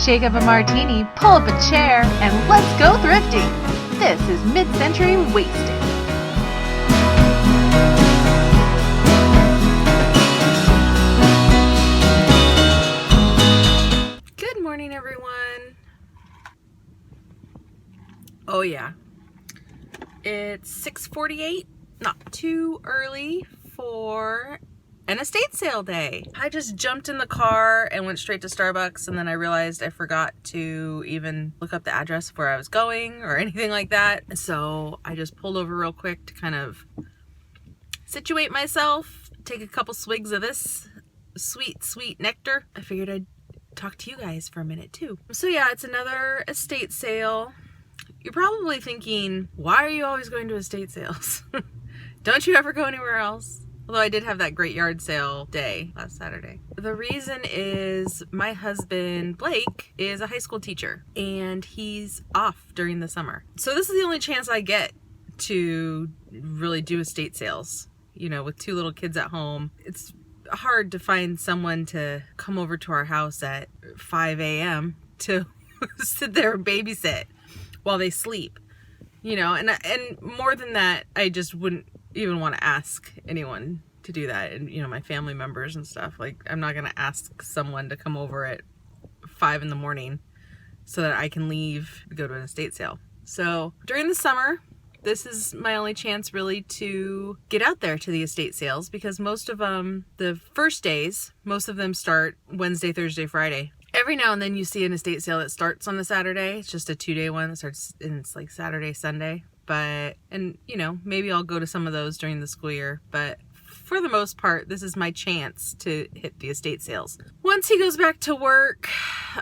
shake up a martini, pull up a chair, and let's go thrifting. This is Mid-Century Wasted. Good morning, everyone. Oh yeah, it's 6:48, not too early for an estate sale day. I just jumped in the car and went straight to Starbucks, and then I realized I forgot to even look up the address of where I was going or anything like that. So I just pulled over real quick to kind of situate myself, take a couple swigs of this sweet nectar. I figured I'd talk to you guys for a minute too. So yeah, it's another estate sale. You're probably thinking, why are you always going to estate sales? Don't you ever go anywhere else? Although I did have that great yard sale day last Saturday. The reason is my husband, Blake, is a high school teacher and he's off during the summer. So this is the only chance I get to really do estate sales. You know, with two little kids at home, it's hard to find someone to come over to our house at 5 a.m. to sit there and babysit while they sleep. You know, and more than that, I just wouldn't even want to ask anyone to do that. And, you know, my family members and stuff. Like, I'm not going to ask someone to come over at 5 in the morning so that I can leave to go to an estate sale. So during the summer, this is my only chance really to get out there to the estate sales, because most of them, the first days, most of them start Wednesday, Thursday, Friday. Every now and then you see an estate sale that starts on a Saturday. It's just a 2-day one that starts, and it's like Saturday, Sunday. And you know, maybe I'll go to some of those during the school year, but for the most part, this is my chance to hit the estate sales. Once he goes back to work,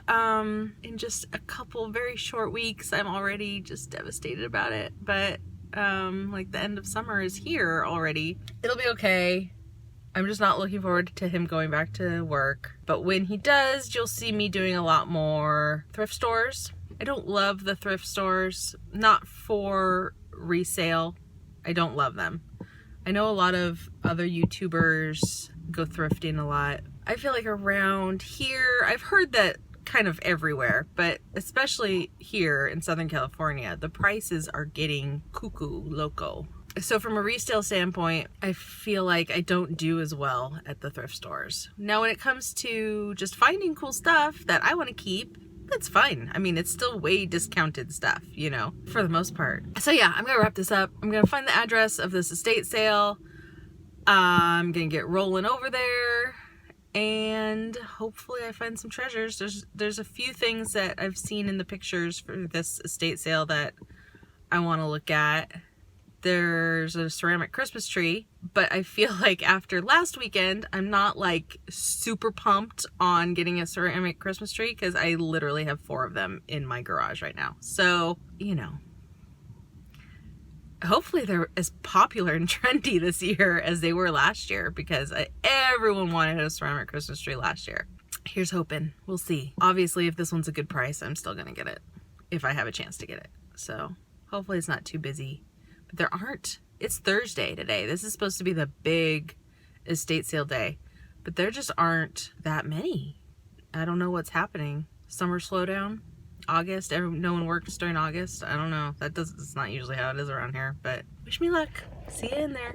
in just a couple very short weeks, I'm already just devastated about it. But like, the end of summer is here already. It'll be okay. I'm just not looking forward to him going back to work. But when he does, you'll see me doing a lot more thrift stores. I don't love the thrift stores, not for resale. I don't love them. I know a lot of other YouTubers go thrifting a lot. I feel like around here, I've heard that kind of everywhere, but especially here in Southern California, the prices are getting cuckoo loco. So from a resale standpoint, I feel like I don't do as well at the thrift stores. Now, when it comes to just finding cool stuff that I want to keep, that's fine. I mean, it's still way discounted stuff, you know, for the most part. So yeah, I'm gonna wrap this up. I'm gonna find the address of this estate sale. I'm gonna get rolling over there, and hopefully I find some treasures. There's a few things that I've seen in the pictures for this estate sale that I want to look at. There's a ceramic Christmas tree, but I feel like after last weekend, I'm not like super pumped on getting a ceramic Christmas tree, because I literally have 4 of them in my garage right now. So, you know, hopefully they're as popular and trendy this year as they were last year, because everyone wanted a ceramic Christmas tree last year. Here's hoping. We'll see. Obviously, if this one's a good price, I'm still gonna get it if I have a chance to get it. So hopefully it's not too busy. But there aren't. It's Thursday today. This is supposed to be the big estate sale day, but there just aren't that many. I don't know what's happening. Summer slowdown, August. No one works during August. I don't know. It's not usually how it is around here, but wish me luck. See you in there.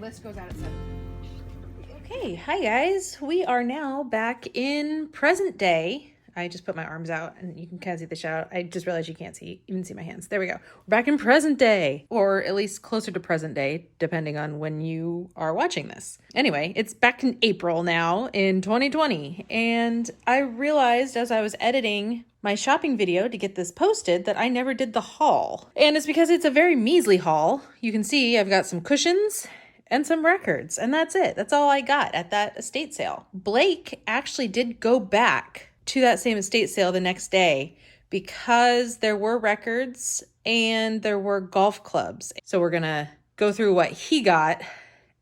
list goes out at 7. Okay, hi guys. We are now back in present day. I just put my arms out and you can kind of see the shadow. I just realized you can't even see my hands. There we go. We're back in present day, or at least closer to present day, depending on when you are watching this. Anyway, it's back in April now in 2020. And I realized as I was editing my shopping video to get this posted that I never did the haul. And it's because it's a very measly haul. You can see I've got some cushions and some records, and that's it. That's all I got at that estate sale. Blake actually did go back to that same estate sale the next day because there were records and there were golf clubs. So we're gonna go through what he got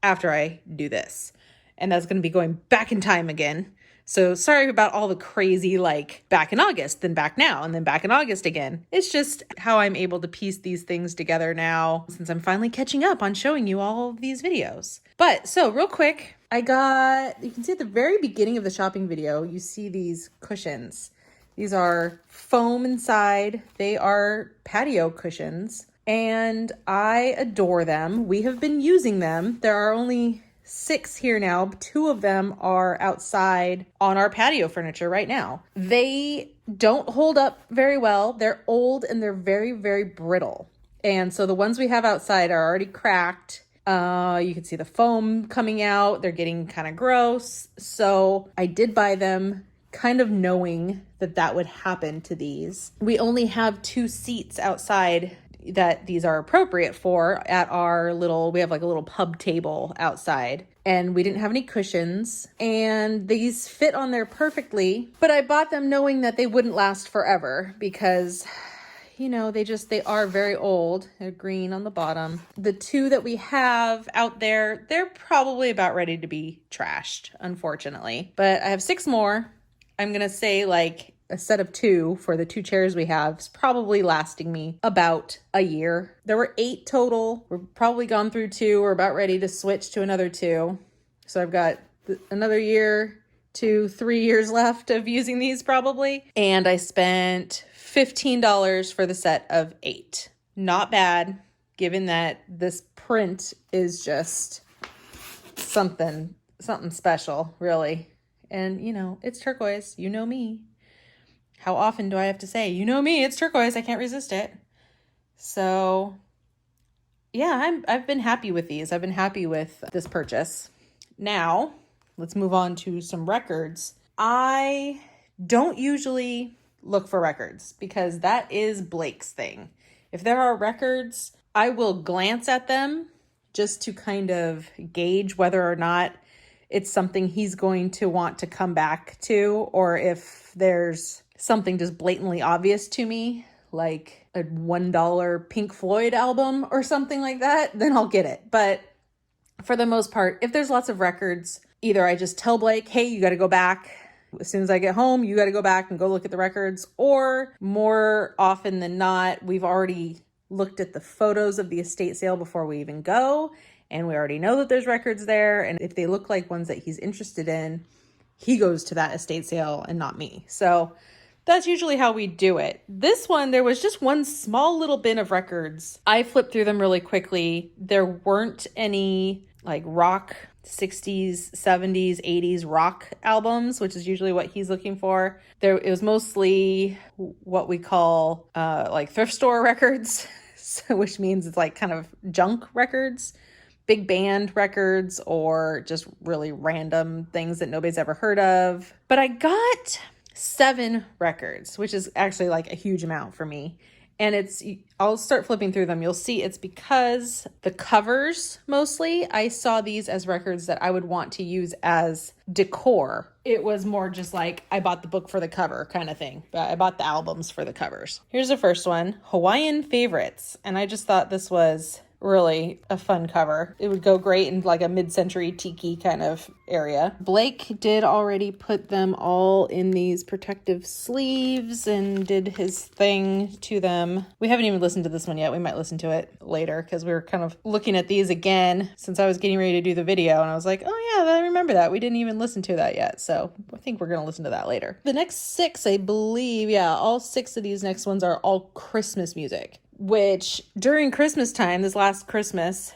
after I do this. And that's gonna be going back in time again. So sorry about all the crazy, like back in August, then back now, and then back in August again. It's just how I'm able to piece these things together now since I'm finally catching up on showing you all of these videos. But so real quick, you can see at the very beginning of the shopping video, you see these cushions. These are foam inside. They are patio cushions and I adore them. We have been using them. There are only 6 here now. 2 of them are outside on our patio furniture right now. They don't hold up very well. They're old and they're very, very brittle. And so the ones we have outside are already cracked. You can see the foam coming out. They're getting kind of gross. So I did buy them kind of knowing that that would happen to these. We only have 2 seats outside that these are appropriate for at we have like a little pub table outside, and we didn't have any cushions, and these fit on there perfectly, but I bought them knowing that they wouldn't last forever because, you know, they are very old. They're green on the bottom. The 2 that we have out there, they're probably about ready to be trashed, unfortunately, but I have 6 more. I'm going to say like a set of 2 for the 2 chairs we have is probably lasting me about a year. There were 8 total. We're probably gone through 2. We're about ready to switch to another 2. So I've got another year to 3 years left of using these probably. And I spent $15 for the set of 8. Not bad, given that this print is just something special, really. And, you know, it's turquoise. You know me. How often do I have to say, you know me, it's turquoise, I can't resist it. So yeah, I've been happy with these. I've been happy with this purchase. Now, let's move on to some records. I don't usually look for records because that is Blake's thing. If there are records, I will glance at them just to kind of gauge whether or not it's something he's going to want to come back to, or if there's something just blatantly obvious to me, like a $1 Pink Floyd album or something like that, then I'll get it. But for the most part, if there's lots of records, either I just tell Blake, hey, you got to go back. As soon as I get home, you got to go back and go look at the records. Or more often than not, we've already looked at the photos of the estate sale before we even go. And we already know that there's records there. And if they look like ones that he's interested in, he goes to that estate sale and not me. So that's usually how we do it. This one, there was just one small little bin of records. I flipped through them really quickly. There weren't any like rock 60s, 70s, 80s rock albums, which is usually what he's looking for. It was mostly what we call like thrift store records, which means it's like kind of junk records, big band records, or just really random things that nobody's ever heard of. But I got 7 records, which is actually like a huge amount for me. And I'll start flipping through them. You'll see it's because the covers, mostly, I saw these as records that I would want to use as decor. It was more just like, I bought the book for the cover kind of thing, but I bought the albums for the covers. Here's the first one, Hawaiian Favorites. And I just thought this was really a fun cover. It would go great in like a mid-century tiki kind of area. Blake did already put them all in these protective sleeves and did his thing to them. We haven't even listened to this one yet. We might listen to it later because we were kind of looking at these again since I was getting ready to do the video, and I was like, oh yeah, I remember that. We didn't even listen to that yet. So I think we're going to listen to that later. The next 6, I believe, yeah, all 6 of these next ones are all Christmas music, which during Christmas time, this last Christmas,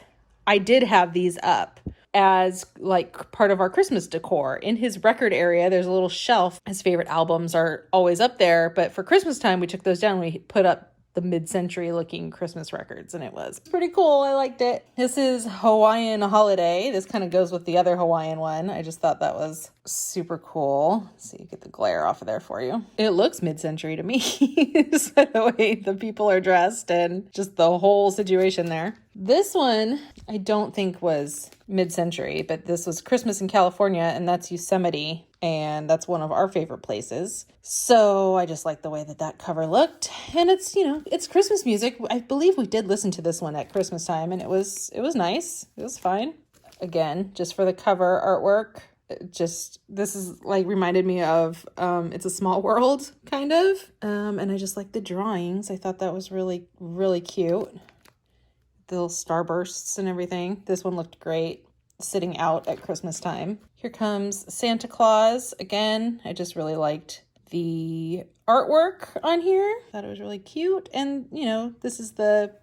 I did have these up as like part of our Christmas decor. In his record area, there's a little shelf. His favorite albums are always up there, but for Christmas time, we took those down. We put up the mid-century looking Christmas records, and it was pretty cool. I liked it. This is Hawaiian Holiday. This kind of goes with the other Hawaiian one. I just thought that was super cool. Let's see, get the glare off of there for you. It looks mid-century to me. Just the way the people are dressed and just the whole situation there. This one I don't think was mid-century, but this was Christmas in California, and that's Yosemite, and that's one of our favorite places. So I just like the way that cover looked, and it's, you know, it's Christmas music. I believe we did listen to this one at Christmas time, and it was nice. It was fine. Again, just for the cover artwork, this is like reminded me of It's a Small World kind of, and I just like the drawings. I thought that was really, really cute. The little starbursts and everything. This one looked great sitting out at Christmas time. Here comes Santa Claus. Again, I just really liked the artwork on here. Thought it was really cute. And, you know, this is the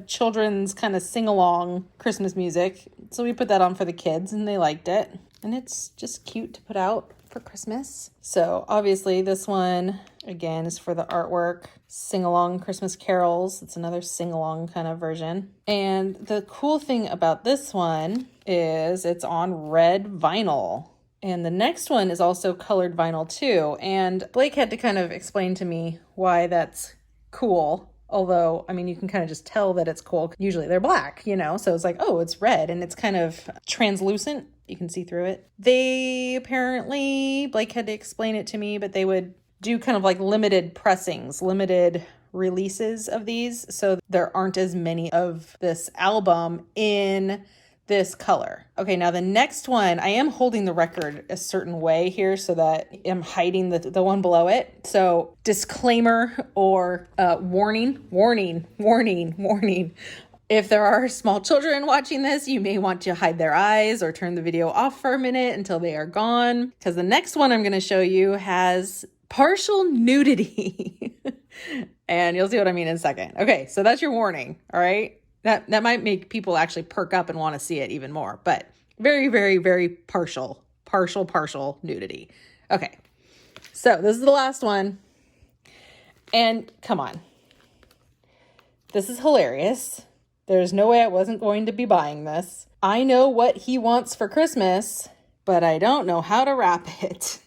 children's kind of sing-along Christmas music. So we put that on for the kids and they liked it. And it's just cute to put out for Christmas. So obviously this one, again, is for the artwork. Sing-along Christmas carols. It's another sing-along kind of version. And the cool thing about this one is it's on red vinyl. And the next one is also colored vinyl too. And Blake had to kind of explain to me why that's cool. Although, I mean, you can kind of just tell that it's cool. Usually they're black, you know? So it's like, oh, it's red and it's kind of translucent. You can see through it. They apparently, Blake had to explain it to me, but they would do kind of like limited pressings, limited releases of these. So there aren't as many of this album in this color. Okay, now the next one, I am holding the record a certain way here so that I'm hiding the one below it. So disclaimer or warning. If there are small children watching this, you may want to hide their eyes or turn the video off for a minute until they are gone. Because the next one I'm going to show you has partial nudity. And you'll see what I mean in a second. Okay, so that's your warning, all right? That might make people actually perk up and want to see it even more, but very, very, very partial nudity. Okay, so this is the last one. And come on. This is hilarious. There's no way I wasn't going to be buying this. I know what he wants for Christmas, but I don't know how to wrap it.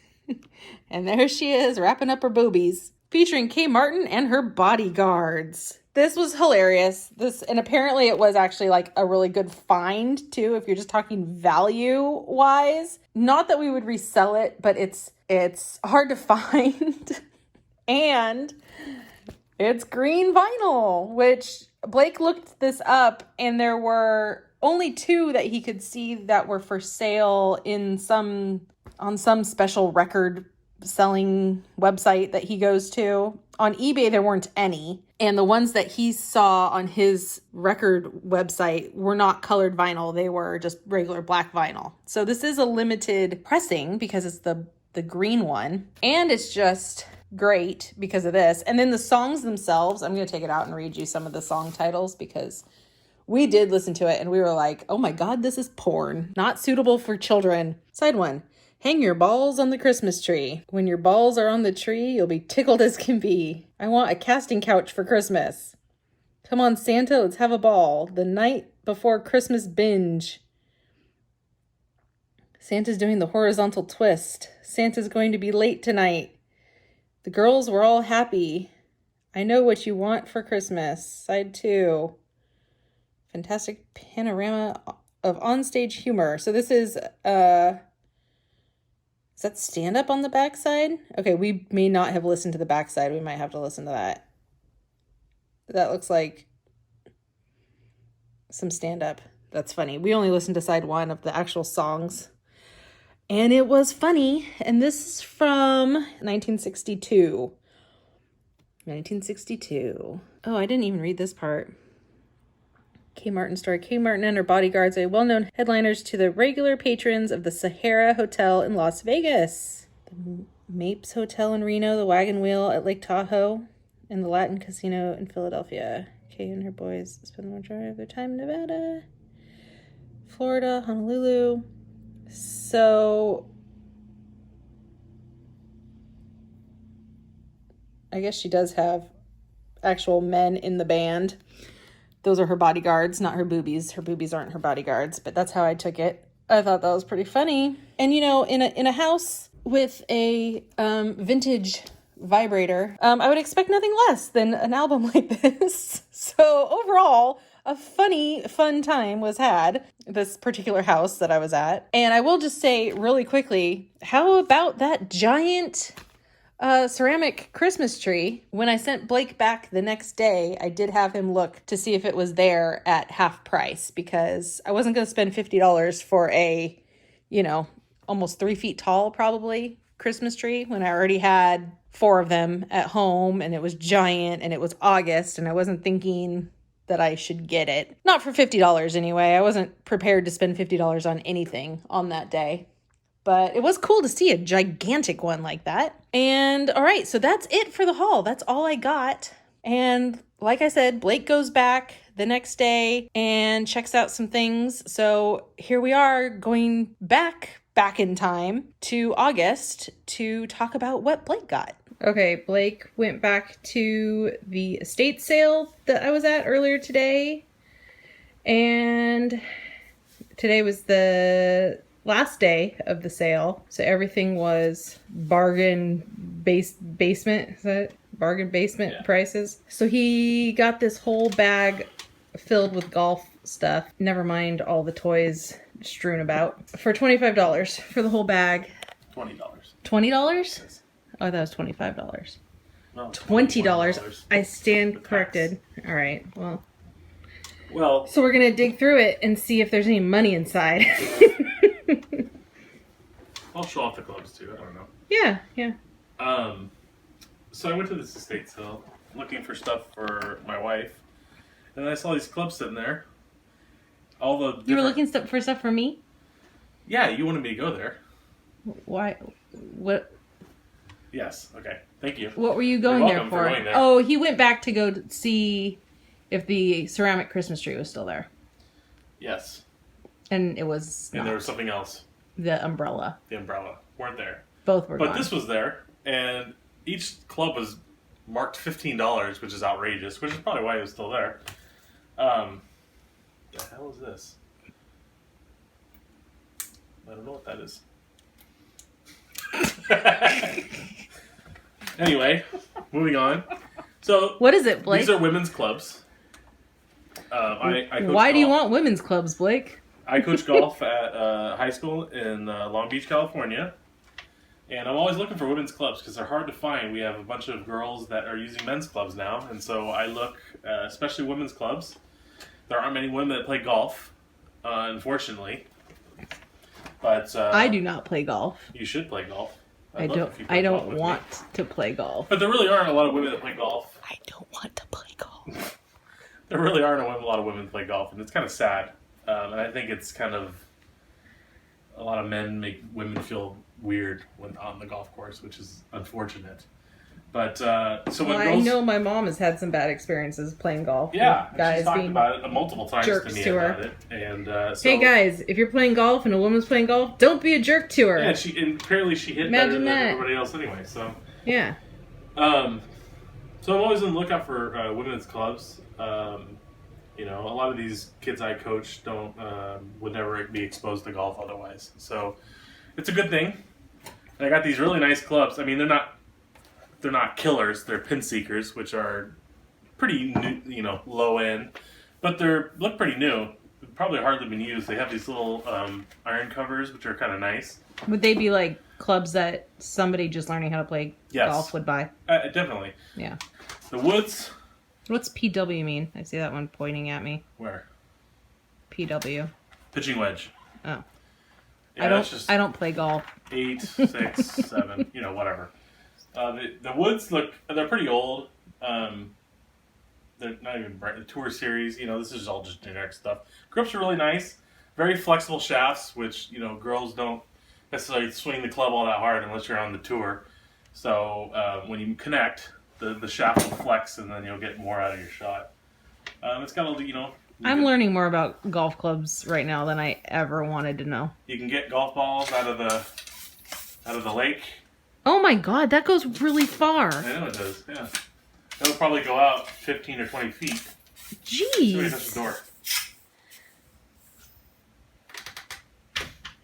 And there she is, wrapping up her boobies, featuring Kay Martin and her bodyguards. This was hilarious. And apparently it was actually like a really good find too, if you're just talking value wise. Not that we would resell it, but it's hard to find. And it's green vinyl, which Blake looked this up and there were only 2 that he could see that were for sale on some special record selling website that he goes to. On eBay, there weren't any. And the ones that he saw on his record website were not colored vinyl. They were just regular black vinyl. So this is a limited pressing because it's the green one. And it's just great because of this. And then the songs themselves, I'm going to take it out and read you some of the song titles because we did listen to it and we were like, oh my God, this is porn. Not suitable for children. Side 1. Hang your balls on the Christmas tree. When your balls are on the tree, you'll be tickled as can be. I want a casting couch for Christmas. Come on, Santa, let's have a ball. The night before Christmas binge. Santa's doing the horizontal twist. Santa's going to be late tonight. The girls were all happy. I know what you want for Christmas. Side 2. Fantastic panorama of onstage humor. So this is that stand up on the backside? Okay, we may not have listened to the backside. We might have to listen to that. That looks like some stand up. That's funny. We only listened to side 1 of the actual songs. And it was funny. And this is from 1962. 1962. Oh, I didn't even read this part. Kay Martin story. Kay Martin and her bodyguards are well-known headliners to the regular patrons of the Sahara Hotel in Las Vegas, the Mapes Hotel in Reno, the Wagon Wheel at Lake Tahoe, and the Latin Casino in Philadelphia. Kay and her boys spend the majority of their time in Nevada. Florida, Honolulu. So I guess she does have actual men in the band. Those are her bodyguards, not her boobies. Her boobies aren't her bodyguards, but that's how I took it. I thought that was pretty funny. And you know, in a house with a vintage vibrator, I would expect nothing less than an album like this. So overall, a fun time was had, this particular house that I was at. And I will just say really quickly, how about that giant ceramic Christmas tree? When I sent Blake back the next day, I did have him look to see if it was there at half price, because I wasn't going to spend $50 for a, almost 3 feet tall, probably, Christmas tree when I already had 4 of them at home, and it was giant, and it was August, and I wasn't thinking that I should get it. Not for $50 anyway. I wasn't prepared to spend $50 on anything on that day. But it was cool to see a gigantic one like that. And all right, so that's it for the haul. That's all I got. And like I said, Blake goes back the next day and checks out some things. So here we are going back in time to August to talk about what Blake got. Okay, Blake went back to the estate sale that I was at earlier today. And today was the last day of the sale. So everything was bargain basement. Is that it? Bargain basement prices. So he got this whole bag filled with golf stuff. Never mind all the toys strewn about. For $25 for the whole bag. $20. $20? Yes. Oh, that was $25. No, $20. I stand corrected. All right. Well, So we're going to dig through it and see if there's any money inside. I'll show off the clubs too. I don't know. Yeah. So I went to this estate sale looking for stuff for my wife, and I saw these clubs sitting there. You were looking for stuff for me? Yeah, you wanted me to go there. Why? What? Yes. Okay. Thank you. What were you going there for? Going there. Oh, he went back to go see if the ceramic Christmas tree was still there. Yes. And it was And not. there was something else. The umbrella. The umbrella weren't there. Both were But gone. this was there, and each club was marked $15, which is outrageous, which is probably why it was still there. The hell is this? I don't know what that is. Anyway, moving on. So What is it, Blake? these are women's clubs. I coach Why do you golf. want women's clubs, Blake? I coach golf at high school in Long Beach, California. And I'm always looking for women's clubs because they're hard to find. We have a bunch of girls that are using men's clubs now. And so I look, especially women's clubs. There aren't many women that play golf, unfortunately. But I do not play golf. You should play golf. I don't want to play golf. But there really aren't a lot of women that play golf. I don't want to play golf. There really aren't a lot of women that play golf, and it's kind of sad. And I think it's kind of a lot of men make women feel weird when on the golf course, which is unfortunate. But when I girls, know my mom has had some bad experiences playing golf. yeah, with guys she's talked being about it multiple times jerks to me to her. about it. And Hey guys, if you're playing golf and a woman's playing golf, don't be a jerk to her. yeah, and apparently she hit Imagine better than that. everybody else anyway. So Yeah. So I'm always on the lookout for women's clubs. A lot of these kids I coach would never be exposed to golf otherwise. So it's a good thing. And I got these really nice clubs. I mean, they're not killers. They're pin seekers, which are pretty new, low end, but look pretty new. Probably hardly been used. They have these little iron covers, which are kind of nice. Would they be like clubs that somebody just learning how to play golf would buy? Definitely. Yeah. The woods. What's PW mean? I see that one pointing at me. Where? PW. Pitching wedge. Oh. Yeah, I don't play golf. 8, 6, 7, whatever. The woods they're pretty old. They're not even bright. The Tour Series, this is all just generic stuff. Grips are really nice. Very flexible shafts, which, girls don't necessarily swing the club all that hard unless you're on the tour. So when you connect, the shaft will flex and then you'll get more out of your shot. It's got a, you know. I'm learning more about golf clubs right now than I ever wanted to know. You can get golf balls out of the lake. Oh my god, that goes really far. I know it does. Yeah, it'll probably go out 15 or 20 feet. Jeez. Somebody touch the door.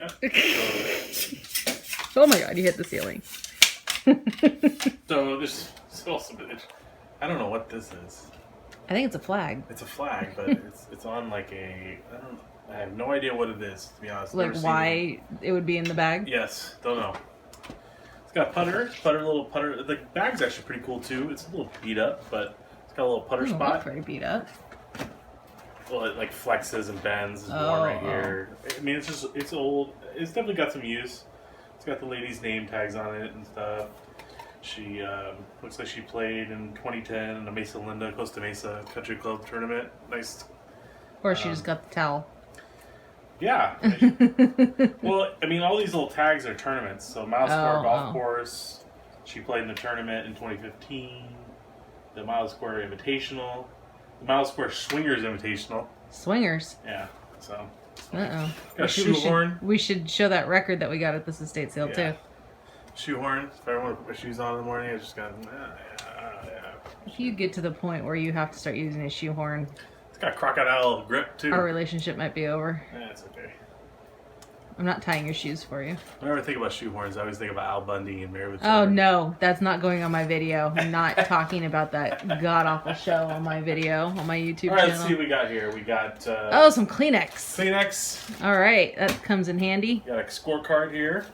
Yep. Oh my god, you hit the ceiling. So there's also, I don't know what this is. I think it's a flag. It's a flag, but it's on like I have no idea what it is, to be honest. Like why it would be in the bag? Yes, don't know. It's got little putter. The bag's actually pretty cool too. It's a little beat up, but it's got a little putter spot. Not very beat up. Well, it like flexes and bends. It's worn right here. I mean, it's old. It's definitely got some use. It's got the lady's name tags on it and stuff. She looks like she played in 2010 in the Mesa Linda Costa Mesa Country Club tournament. Nice. Or she just got the towel. Yeah. Well, I mean, all these little tags are tournaments. So Miles Square Golf Course. She played in the tournament in 2015. The Miles Square Invitational. The Miles Square Swingers Invitational. Swingers? Yeah. So. Uh-oh. Got a shoehorn. We should show that record that we got at this estate sale, too. Shoehorn. If I want to put my shoes on in the morning, I just got. If you get to the point where you have to start using a shoehorn, it's got crocodile grip too. Our relationship might be over. It's okay. I'm not tying your shoes for you. Whenever I think about shoehorns, I always think about Al Bundy and Mary with Oh no, that's not going on my video. I'm not talking about that god awful show on my video on my YouTube channel. All right, let's see what we got here. We got some Kleenex. Kleenex. All right, that comes in handy. Got a scorecard here.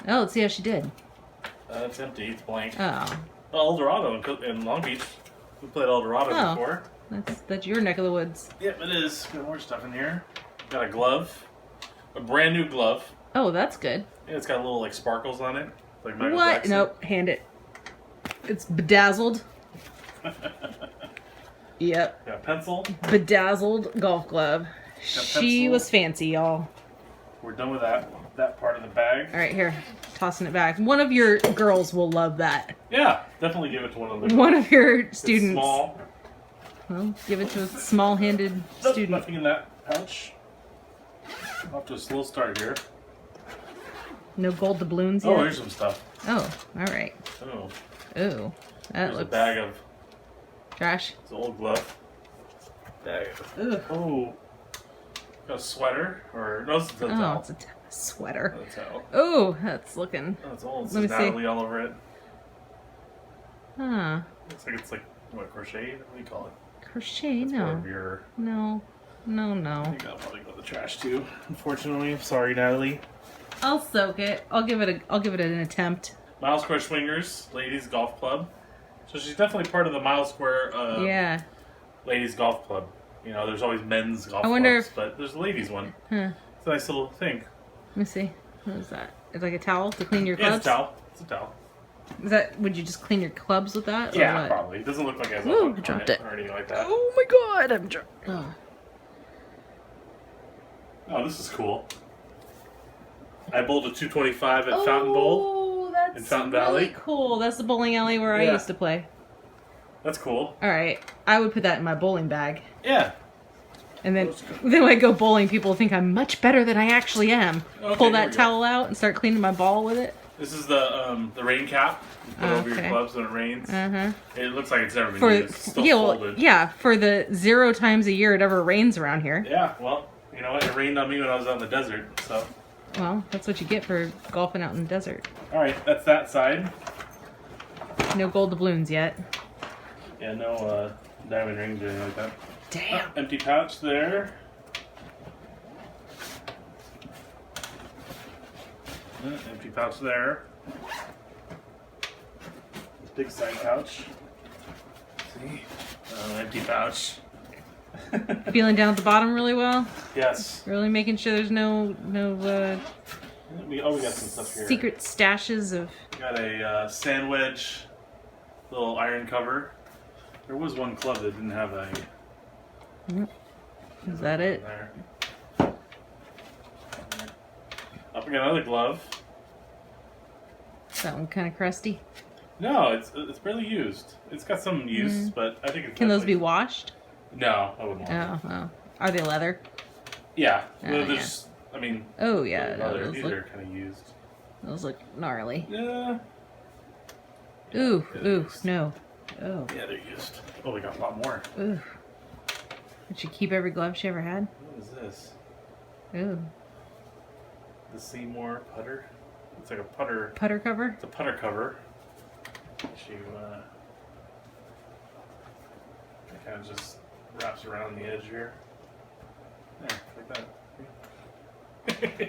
Oh, let's see how she did. It's empty. It's blank. Oh. El Dorado in Long Beach. We played El Dorado before. That's your neck of the woods. Yep, it is. Got more stuff in here. Got a glove. A brand new glove. Oh, that's good. Yeah, it's got little like sparkles on it. Like Michael what? Jackson. Nope. Hand it. It's bedazzled. Yep. Got a pencil. Bedazzled golf glove. She was fancy, y'all. We're done with that part of the bag. All right, here. Tossing it back. One of your girls will love that. Yeah, definitely give it to one of them. One of your students. It's small. Well, give it to a small-handed student. Nothing in that pouch. Off to a slow start here. No gold doubloons yet? Oh, here's some stuff. Oh, all right. Oh. Ooh, that looks... a bag of... trash. It's an old glove. Bag of... Ugh. Oh. Got a sweater. Or... No, it's a towel. Oh, it's a sweater. It's a towel. Oh, that's looking... Oh, it's old. It Let me says see. Natalie all over it. Huh. Looks like it's like, what, crocheted? What do you call it? Crochet? That's No. part of your... No. No. I think that'll probably go in the trash too. Unfortunately, sorry, Natalie. I'll soak it. I'll give it an attempt. Miles Square Swingers, Ladies Golf Club. So she's definitely part of the Miles Square yeah. Ladies Golf Club. You know, there's always men's golf clubs, but there's a ladies one. Huh. It's a nice little thing. Let me see. What is that? It's like a towel to clean your Yeah, clubs? it's a towel. It's a towel. Is that? Would you just clean your clubs with that? Yeah, or what? probably. It doesn't look like it has a Ooh, hook dropped on it. or anything like that. Oh my god, I'm drunk. Oh, this is cool. I bowled a 225 at Fountain Bowl. Oh, that's in Fountain really Valley. cool. That's the bowling alley where I Yeah. used to play. That's cool. All right, I would put that in my bowling bag, Yeah. and then when I go bowling, people think I'm much better than I actually am. Okay, Pull here that we go. towel out and start cleaning my ball with it. This is the rain cap. You put over your Okay. clubs when it rains. It looks like it's never been For used. It's still folded. for the 0 times a year it ever rains around here. Yeah, well, you know what? It rained on me when I was out in the desert, so. Well, that's what you get for golfing out in the desert. All right, that's that side. No gold doubloons yet. Yeah, no diamond rings or anything like that. Damn. Empty pouch there. Empty pouch there. Big side pouch. See? Empty pouch. Feeling down at the bottom really well. Yes. Really making sure there's no We got some stuff here. secret stashes of. Got a sand wedge, little iron cover. There was one club that didn't have a. Is that it? There. Up we got another glove. That one kind of crusty. No, it's barely used. It's got some use, but I think it's. Can those be definitely- washed? No, I wouldn't want them. Oh. Are they leather? Yeah. Oh, Well, there's, I mean, Oh, yeah. these are kind of used. Those look gnarly. Yeah. Ooh, Yeah, ooh, used. no. Oh. Yeah, they're used. Oh, we got a lot more. Ooh. Did she keep every glove she ever had? What is this? Ooh. The Seymour putter. It's like a putter. Putter cover? It's a putter cover. She it kind of just wraps around the edge here. Yeah, like that.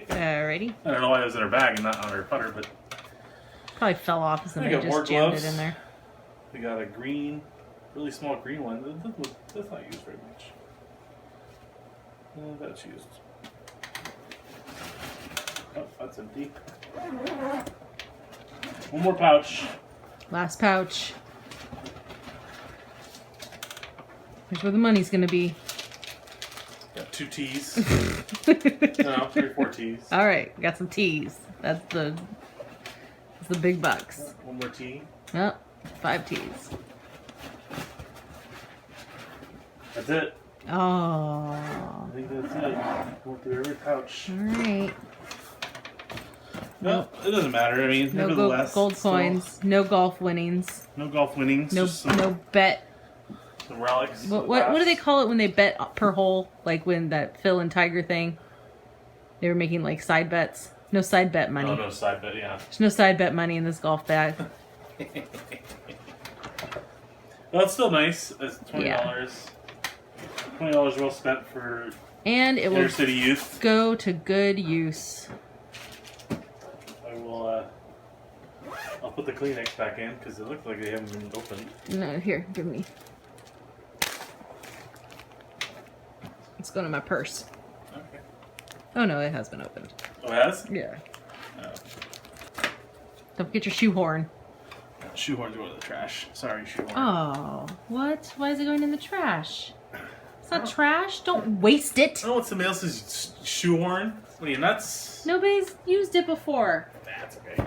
Alrighty. I don't know why it was in her bag and not on her putter, but Probably fell off and somebody got more just jammed gloves. it in there. we got a green, really small green one. That's not used very much. That's used. Oh, that's empty. One more pouch. Last pouch. Here's where the money's gonna be. Got 2 teas. No, 3 or 4 teas. Alright, got some teas. That's the big bucks. One more tea. Oh, 5 teas. That's it. Oh. I think that's it. Went through every pouch. Alright. No, it doesn't matter. I mean, No nevertheless, gold coins. No golf winnings. No golf winnings. No just some, no bet. some relics. What do they call it when they bet per hole? Like when that Phil and Tiger thing? They were making like side bets. No side bet money. Oh, no side bet, yeah. There's no side bet money in this golf bag. Well, it's still nice. It's $20. Yeah. $20 well spent for And it will inner city youth. go to good use. I will. I'll put the Kleenex back in because it looks like they haven't been opened. No, here, give me. It's going in my purse. Okay. Oh no, it has been opened. Oh, it has? Yeah. Oh. Don't forget your shoehorn. Shoehorns go to the trash. Sorry, shoehorn. Oh, what? Why is it going in the trash? It's not trash. Don't waste it. Oh, what's somebody else's shoehorn? What are you nuts? Nobody's used it before. That's okay.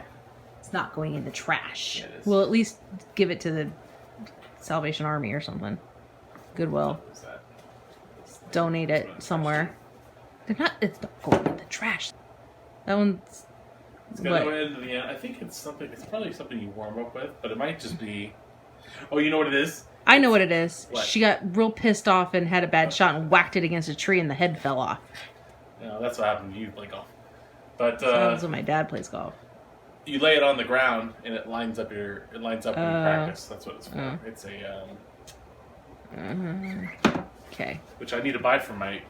It's not going in the trash. Yeah, it is. We'll at least give it to the Salvation Army or something. Goodwill. What's that? Donate it somewhere. They're not. It's not going in the trash. That one's. It's gonna go into the end. I think it's something. It's probably something you warm up with, but it might just be. Oh, you know what it is? I know what it is. What? She got real pissed off and had a bad shot and whacked it against a tree and the head fell off. No, that's what happened to you play golf. But So that happens when my dad plays golf. you lay it on the ground and it lines up when you practice. That's what it's for. It's a Okay. which I need to buy for my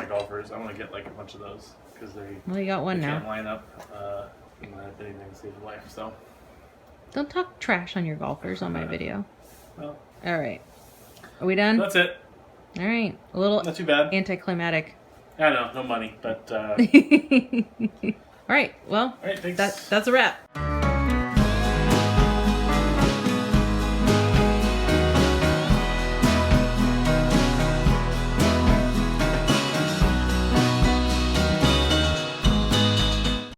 golfers. I want to get like a bunch of those because they Well, you got one can't now. line up. If anything to save your life. So Don't talk trash on your golfers on my video. well, All right. Are we done? that's it. All right. A little Not too bad. anticlimactic. I know, no money, but All right. Well, all right, thanks. that's a wrap.